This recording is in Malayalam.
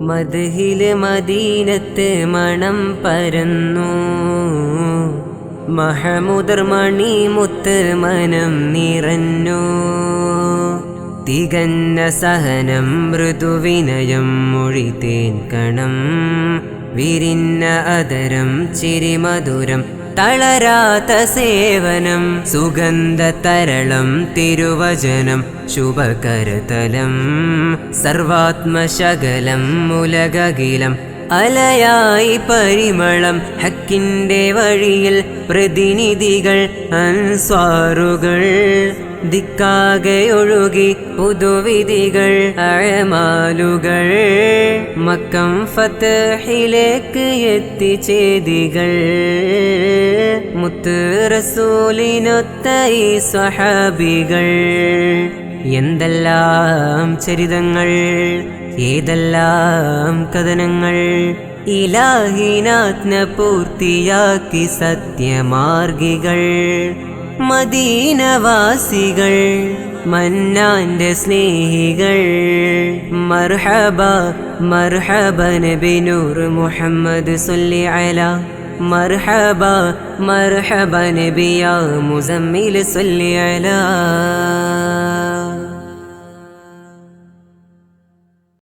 മദ്ഹില് മദീനത്ത് മണം പരന്നു, മഹമൂദർ മണിമുത്ത് മനം നിറഞ്ഞു. തികഞ്ഞ സഹനം മൃദുവിനയം മൊഴിതേൻ കണം, വിരിഞ്ഞ അതരം ചിരിമധുരം തളരാത്ത സേവനം. സുഗന്ധ തരളം തിരുവചനം ശുഭകരതലം, സർവാത്മശകലം ഉലകകിലം അലയായി പരിമളം. ഹക്കിൻ്റെ വഴിയിൽ പ്രതിനിധികൾ അൻസ്വാറുകൾ, ദിക്കാകെയൊഴുകി പുതുവിധികൾ അഴമാലുകൾ. മക്കം ഫത്ഹിലേക്ക് എത്തിച്ചേദികൾ, മുത്ത് റസൂലിനൊത്ത ഈ സ്വഹാബികൾ. എന്തെല്ലാം ചരിതങ്ങൾ, ഏതെല്ലാം കഥനങ്ങൾ, ഇലാഹിനാത്മ പൂർത്തിയാക്കി സത്യമാർഗികൾ. മദീനവാസികൾ മന്നാന്റെ സ്നേഹികൾ. മർഹബ മർഹബ നബി നൂർ മുഹമ്മദ് സ്വല്ലി അലാ. മർഹബ മർഹബ നബി യാ മുസമ്മിൽ സ്വല്ലി അലാ.